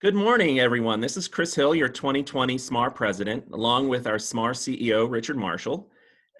Good morning, everyone. This is Chris Hill, your 2020 SMAR president, along with our SMAR CEO, Richard Marshall.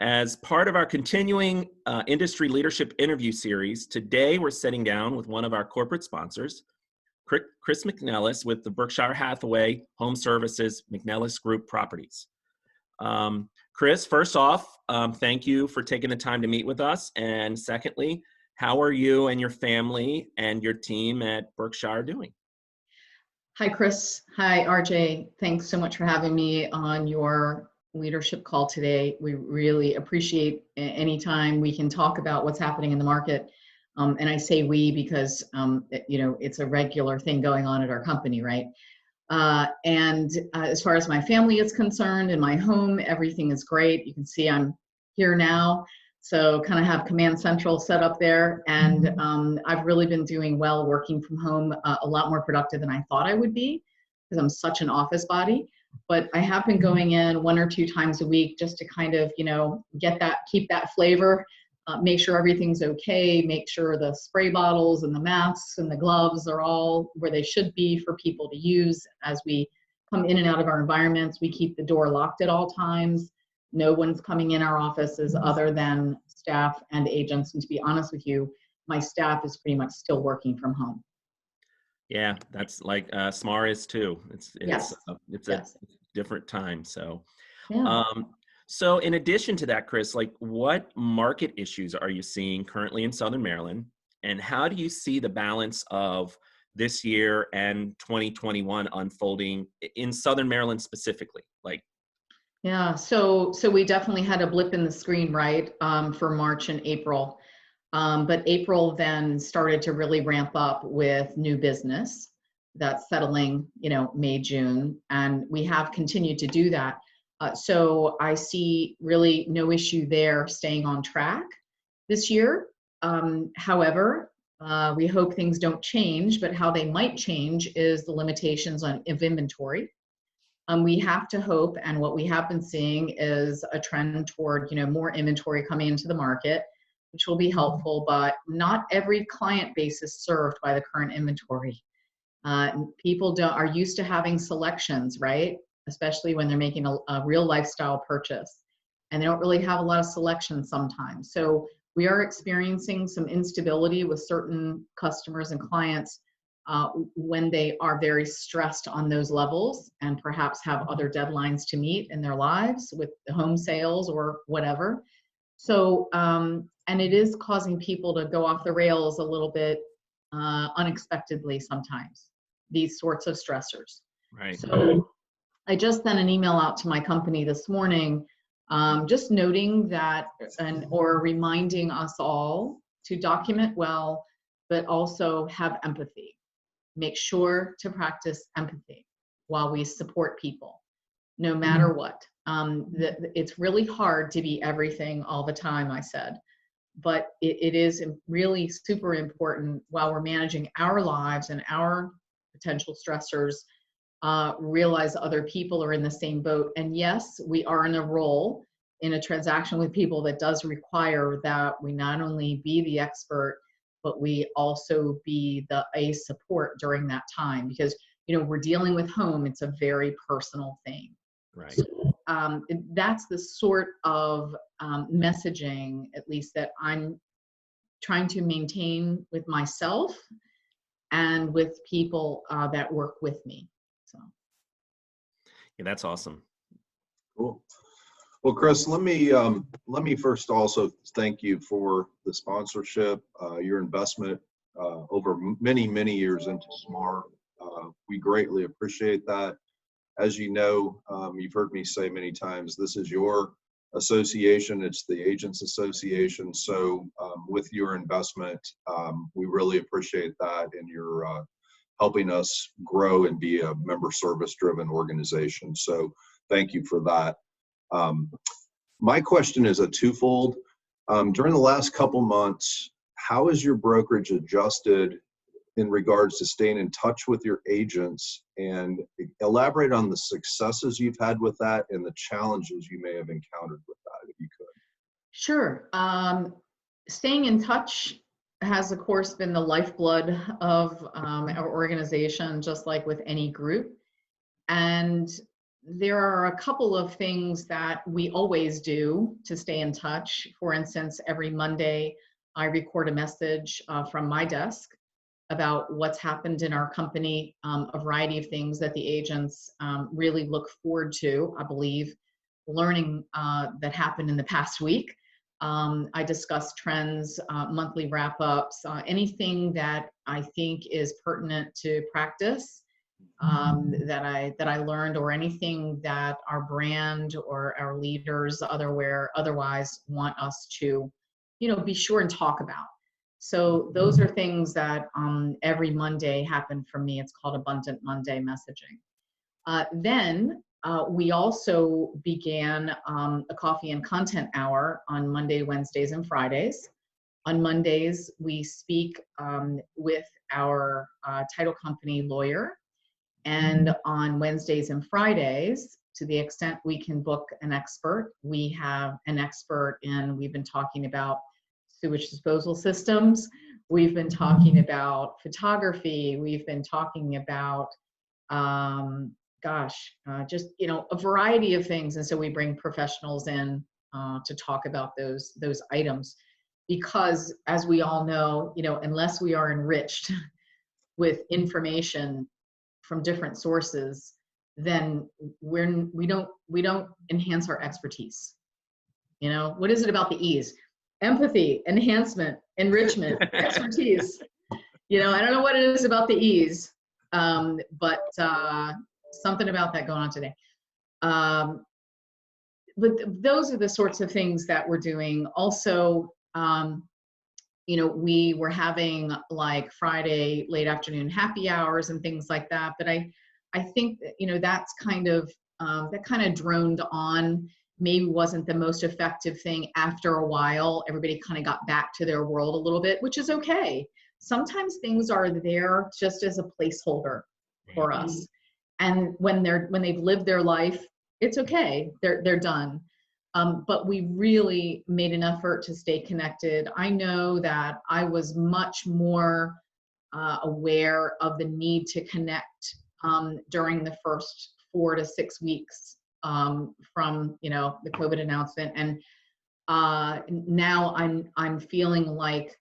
As part of our continuing industry leadership interview series, today we're sitting down with one of our corporate sponsors, Chris McNellis with the Berkshire Hathaway Home Services McNellis Group Properties. Chris, first off, thank you for taking the time to meet with us. And secondly, how are you and your family and your team at Berkshire doing? Hi, Chris. Hi, RJ. Thanks so much for having me on your leadership call today. We really appreciate any time we can talk about what's happening in the market. And I say we because, it's a regular thing going on at our company, right? As far as my family is concerned, in my home, everything is great. You can see I'm here now. So kind of have Command Central set up there. And I've really been doing well working from home, a lot more productive than I thought I would be because I'm such an office body. But I have been going in 1 or 2 times a week just to kind of, keep that flavor, make sure everything's okay, make sure the spray bottles and the masks and the gloves are all where they should be for people to use as we come in and out of our environments. We keep the door locked at all times. No one's coming in our offices other than staff and agents. And to be honest with you, my staff is pretty much still working from home. Yeah, that's like SMAR is too. It's Yes. a different time. So, Yeah. so in addition to that, Chris, like what market issues are you seeing currently in Southern Maryland, and how do you see the balance of this year and 2021 unfolding in Southern Maryland specifically? Yeah, so we definitely had a blip in the screen, right, for March and April. But April then started to really ramp up with new business that's settling, May, June, and we have continued to do that. So I see really no issue there staying on track this year. However, we hope things don't change, but how they might change is the limitations of inventory. We have to hope, and what we have been seeing is a trend toward, more inventory coming into the market, which will be helpful, but not every client base is served by the current inventory. People are used to having selections, right? Especially when they're making a real lifestyle purchase, and they don't really have a lot of selection sometimes. So we are experiencing some instability with certain customers and clients when they are very stressed on those levels and perhaps have other deadlines to meet in their lives with the home sales or whatever. So, and it is causing people to go off the rails a little bit unexpectedly sometimes, these sorts of stressors. Right. So I just sent an email out to my company this morning, just noting that or reminding us all to document well, but also have empathy. Make sure to practice empathy while we support people, no matter what. It's really hard to be everything all the time, I said, but it is really super important while we're managing our lives and our potential stressors, realize other people are in the same boat. And yes, we are in a role in a transaction with people that does require that we not only be the expert, but we also be a support during that time because, we're dealing with home. It's a very personal thing. Right. So, that's the sort of messaging, at least that I'm trying to maintain with myself and with people that work with me. So. Yeah, that's awesome. Cool. Well, Chris, let me first also thank you for the sponsorship, your investment over many, many years into SMAR. We greatly appreciate that. As you know, you've heard me say many times, this is your association. It's the Agents Association. So with your investment, we really appreciate that, and you're helping us grow and be a member service driven organization. So thank you for that. My question is a twofold. During the last couple months, how has your brokerage adjusted in regards to staying in touch with your agents, and elaborate on the successes you've had with that and the challenges you may have encountered with that, if you could? Sure. Staying in touch has, of course, been the lifeblood of our organization, just like with any group. And there are a couple of things that we always do to stay in touch. For instance, every Monday, I record a message from my desk about what's happened in our company, a variety of things that the agents really look forward to, I believe, learning that happened in the past week. I discuss trends, monthly wrap-ups, anything that I think is pertinent to practice that I learned, or anything that our brand or our leaders otherwise want us to, be sure and talk about. So those are things that every Monday happen for me. It's called Abundant Monday messaging. Then we also began a coffee and content hour on Monday, Wednesdays, and Fridays. On Mondays, we speak with our title company lawyer. And on Wednesdays and Fridays, to the extent we can book an expert, we have an expert in, we've been talking about sewage disposal systems. We've been talking about photography. We've been talking about, just, a variety of things. And so we bring professionals in to talk about those items, because as we all know, unless we are enriched with information from different sources, then we don't enhance our expertise. What is it about the E's? Empathy, enhancement, enrichment, expertise. I don't know what it is about the E's, but something about that going on today. But those are the sorts of things that we're doing. Also, we were having like Friday late afternoon happy hours and things like that. But I think that, that's kind of droned on. Maybe wasn't the most effective thing. After a while, everybody kind of got back to their world a little bit, which is okay. Sometimes things are there just as a placeholder for us. And when they've lived their life, it's okay. They're done. But we really made an effort to stay connected. I know that I was much more aware of the need to connect during the first 4 to 6 weeks from the COVID announcement, and now I'm feeling like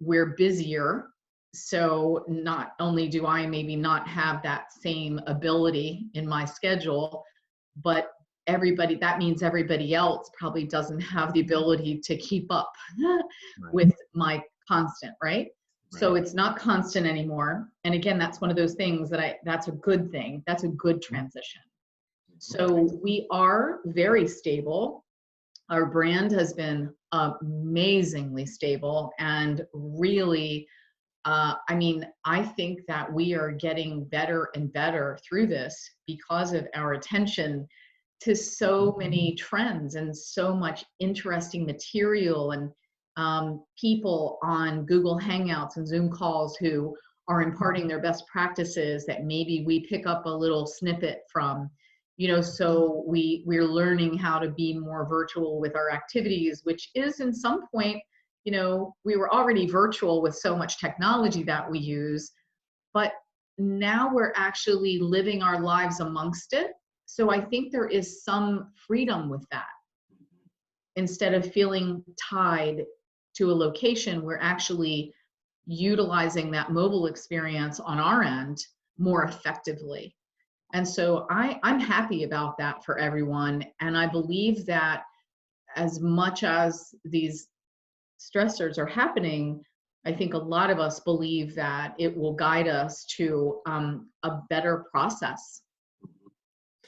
we're busier. So not only do I maybe not have that same ability in my schedule, but that means everybody else probably doesn't have the ability to keep up with my constant, right? So it's not constant anymore. And again, that's one of those things that's a good thing. That's a good transition. So we are very stable. Our brand has been amazingly stable, and really, I think that we are getting better and better through this because of our attention to so many trends and so much interesting material, and people on Google Hangouts and Zoom calls who are imparting their best practices that maybe we pick up a little snippet from. So we're learning how to be more virtual with our activities, which is in some point, we were already virtual with so much technology that we use, but now we're actually living our lives amongst it. So I think there is some freedom with that. Instead of feeling tied to a location, we're actually utilizing that mobile experience on our end more effectively. And so I'm happy about that for everyone. And I believe that as much as these stressors are happening, I think a lot of us believe that it will guide us to a better process,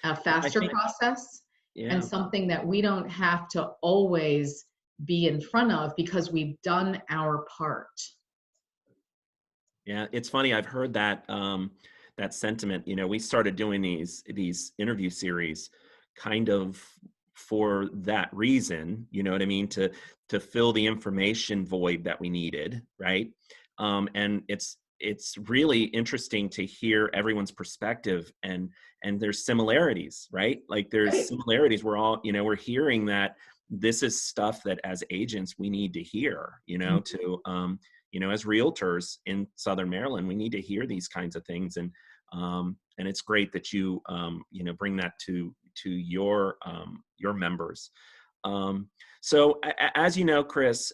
a faster process, and something that we don't have to always be in front of because we've done our part. Yeah, it's funny. I've heard that that sentiment. We started doing these interview series kind of for that reason, you know what I mean, to fill the information void that we needed, right? And it's really interesting to hear everyone's perspective, and there's similarities, right? Like there's similarities. We're all, we're hearing that this is stuff that as agents we need to hear, to as realtors in Southern Maryland, we need to hear these kinds of things. And it's great that you, bring that to your members. So as you know, Chris,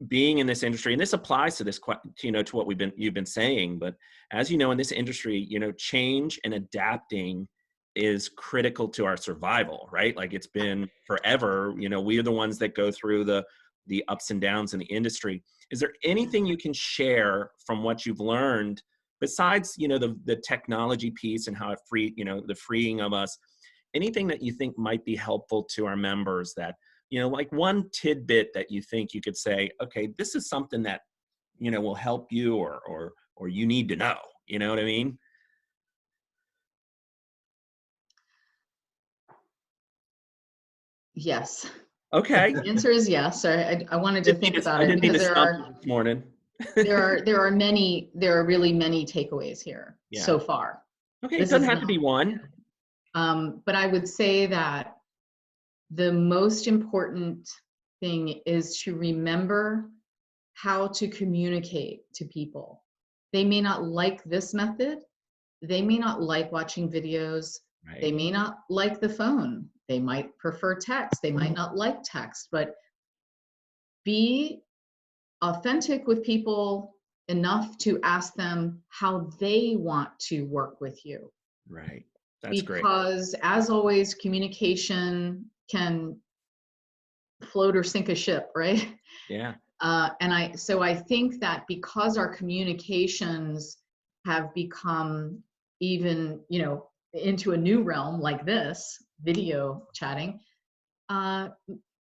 being in this industry, and this applies to this, to what you've been saying, but as you know, in this industry, change and adapting is critical to our survival, right? Like it's been forever. We are the ones that go through the ups and downs in the industry. Is there anything you can share from what you've learned besides, the technology piece and how it the freeing of us? Anything that you think might be helpful to our members that, like one tidbit that you think you could say, okay, this is something that, will help you or you need to know, you know what I mean? Yes. Okay. The answer is yes. I wanted to think about I it didn't mean because to stump you this morning. there are really many takeaways here so far. Okay, it doesn't have to be one. But I would say that the most important thing is to remember how to communicate to people. They may not like this method. They may not like watching videos. Right. They may not like the phone. They might prefer text. They might not like text, but be authentic with people enough to ask them how they want to work with you. Right. That's great. Because as always, communication can float or sink a ship, right? Yeah. So I think that because our communications have become even, into a new realm like this, video chatting,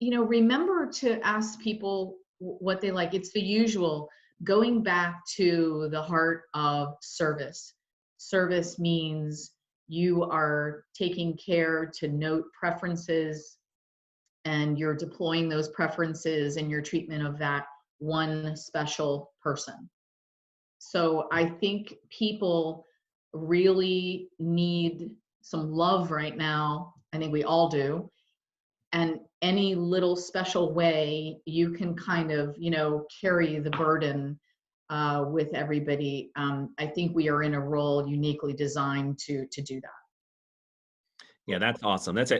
remember to ask people what they like. It's the usual, going back to the heart of service. Service means you are taking care to note preferences, and you're deploying those preferences in your treatment of that one special person. So I think people really need some love right now. I think we all do. And any little special way you can kind of, carry the burden with everybody. I think we are in a role uniquely designed to do that. Yeah, that's awesome. That's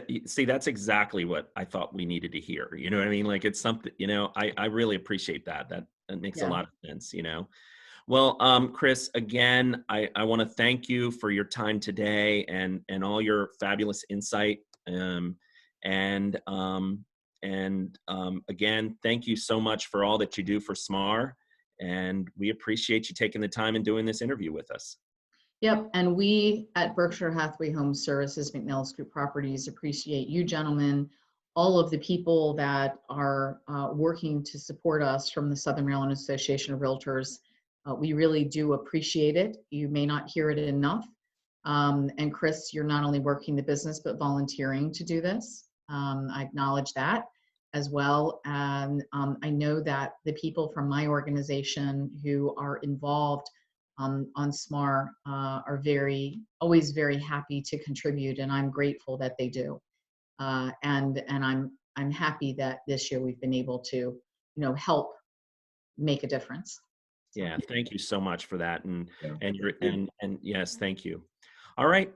exactly what I thought we needed to hear. You know what I mean? Like it's something, I really appreciate that. That makes a lot of sense, Well, Chris, again, I want to thank you for your time today and all your fabulous insight. Again, thank you so much for all that you do for SMAR. And we appreciate you taking the time and doing this interview with us. Yep, and we at Berkshire Hathaway Home Services, McNeil Group Properties, appreciate you gentlemen, all of the people that are working to support us from the Southern Maryland Association of Realtors. We really do appreciate it. You may not hear it enough. And Chris, you're not only working the business, but volunteering to do this. I acknowledge that as well. And I know that the people from my organization who are involved on SMAR are always very happy to contribute, and I'm grateful that they do. And I'm happy that this year we've been able to, help make a difference. Yeah, thank you so much for that, and Yeah. and yes, thank you. All right,